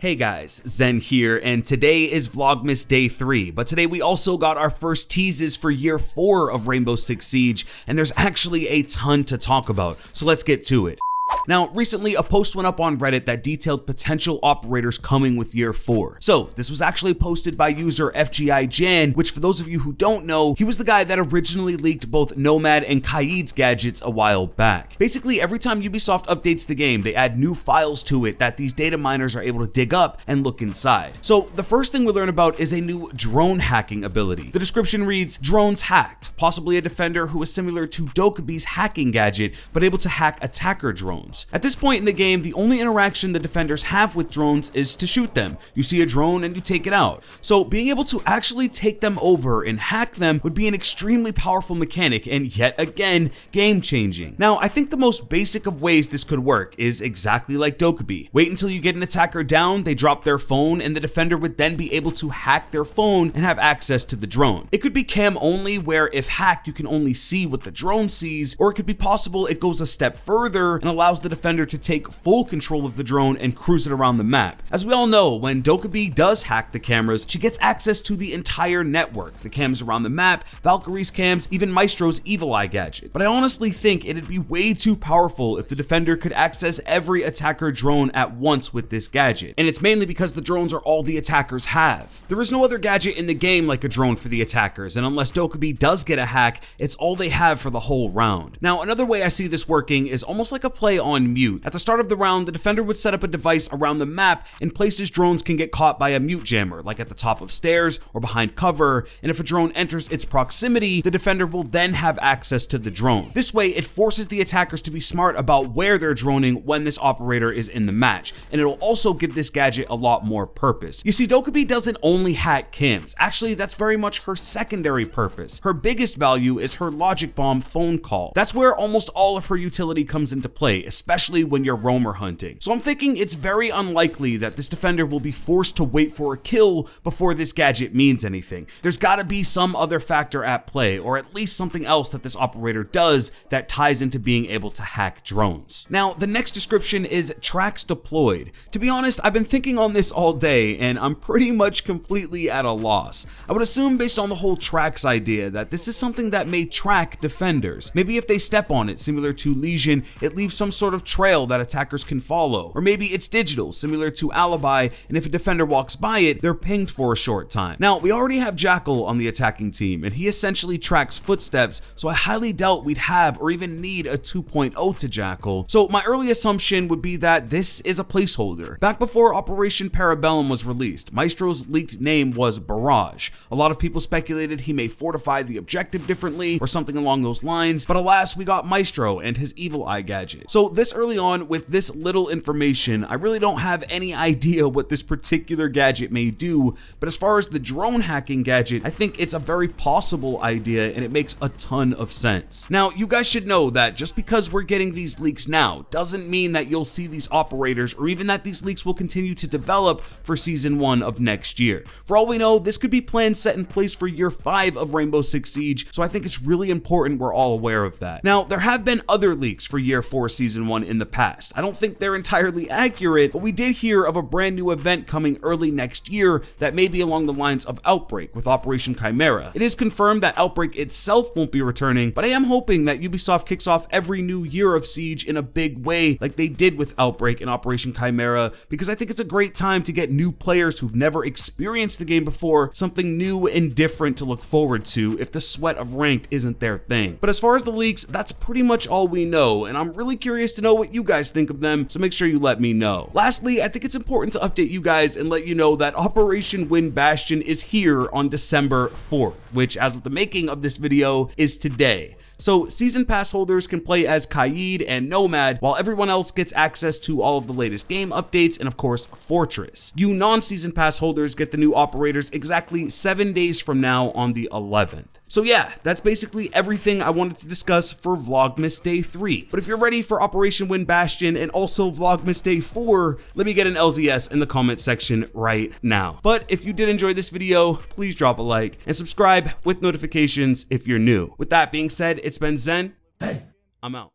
Hey guys, Zen here, and today is Vlogmas Day 3, but today we also got our first teases for Year 4 of Rainbow Six Siege, and there's actually a ton to talk about, so let's get to it. Now, recently a post went up on Reddit that detailed potential operators coming with Year 4. So, this was actually posted by user FGI Jan, which for those of you who don't know, he was the guy that originally leaked both Nomad and Kaid's gadgets a while back. Basically, every time Ubisoft updates the game, they add new files to it that these data miners are able to dig up and look inside. So, the first thing we learn about is a new drone hacking ability. The description reads, drones hacked, possibly a defender who is similar to Dokube's hacking gadget, but able to hack attacker drones. At this point in the game, the only interaction the defenders have with drones is to shoot them. You see a drone and you take it out. So being able to actually take them over and hack them would be an extremely powerful mechanic and yet again, game changing. Now, I think the most basic of ways this could work is exactly like Dokube. Wait until you get an attacker down, they drop their phone, and the defender would then be able to hack their phone and have access to the drone. It could be cam only, where if hacked, you can only see what the drone sees, or it could be possible it goes a step further and allows the defender to take full control of the drone and cruise it around the map. As we all know, when Dokube does hack the cameras, she gets access to the entire network, the cams around the map, Valkyrie's cams, even Maestro's Evil Eye gadget. But I honestly think it'd be way too powerful if the defender could access every attacker drone at once with this gadget. And it's mainly because the drones are all the attackers have. There is no other gadget in the game like a drone for the attackers, and unless Dokube does get a hack, it's all they have for the whole round. Now, another way I see this working is almost like a play on mute. At the start of the round, the defender would set up a device around the map in places drones can get caught by a mute jammer, like at the top of stairs or behind cover, and if a drone enters its proximity, the defender will then have access to the drone. This way, it forces the attackers to be smart about where they're droning when this operator is in the match, and it'll also give this gadget a lot more purpose. You see, Dokube doesn't only hack cams. Actually, that's very much her secondary purpose. Her biggest value is her logic bomb phone call. That's where almost all of her utility comes into play, especially when you're roamer hunting. So I'm thinking it's very unlikely that this defender will be forced to wait for a kill before this gadget means anything. There's gotta be some other factor at play, or at least something else that this operator does that ties into being able to hack drones. Now, the next description is tracks deployed. To be honest, I've been thinking on this all day, and I'm pretty much completely at a loss. I would assume based on the whole tracks idea that this is something that may track defenders. Maybe if they step on it, similar to Lesion, it leaves some sort of trail that attackers can follow. Or maybe it's digital, similar to Alibi, and if a defender walks by it, they're pinged for a short time. Now, we already have Jackal on the attacking team, and he essentially tracks footsteps, so I highly doubt we'd have or even need a 2.0 to Jackal. So my early assumption would be that this is a placeholder. Back before Operation Parabellum was released, Maestro's leaked name was Barrage. A lot of people speculated he may fortify the objective differently or something along those lines, but alas, we got Maestro and his Evil Eye gadget. So this early on, with this little information, I really don't have any idea what this particular gadget may do, but as far as the drone hacking gadget, I think it's a very possible idea and it makes a ton of sense. Now, you guys should know that just because we're getting these leaks now doesn't mean that you'll see these operators or even that these leaks will continue to develop for Season 1 of next year. For all we know, this could be plans set in place for Year 5 of Rainbow Six Siege, so I think it's really important we're all aware of that. Now, there have been other leaks for Year 4 Season 1 in the past. I don't think they're entirely accurate, but we did hear of a brand new event coming early next year that may be along the lines of Outbreak with Operation Chimera. It is confirmed that Outbreak itself won't be returning, but I am hoping that Ubisoft kicks off every new year of Siege in a big way like they did with Outbreak and Operation Chimera, because I think it's a great time to get new players who've never experienced the game before something new and different to look forward to if the sweat of ranked isn't their thing. But as far as the leaks, that's pretty much all we know, and I'm really curious to know what you guys think of them, so make sure you let me know. Lastly, I think it's important to update you guys and let you know that Operation Win Bastion is here on December 4th, which as of the making of this video is today. So season pass holders can play as Kaid and Nomad, while everyone else gets access to all of the latest game updates and of course Fortress. You non-season pass holders get the new operators exactly 7 days from now on the 11th. So yeah, that's basically everything I wanted to discuss for Vlogmas Day 3. But if you're ready for Operation Win Bastion and also Vlogmas Day 4, let me get an LZS in the comment section right now. But if you did enjoy this video, please drop a like and subscribe with notifications if you're new. With that being said, it's been Zen. Hey, I'm out.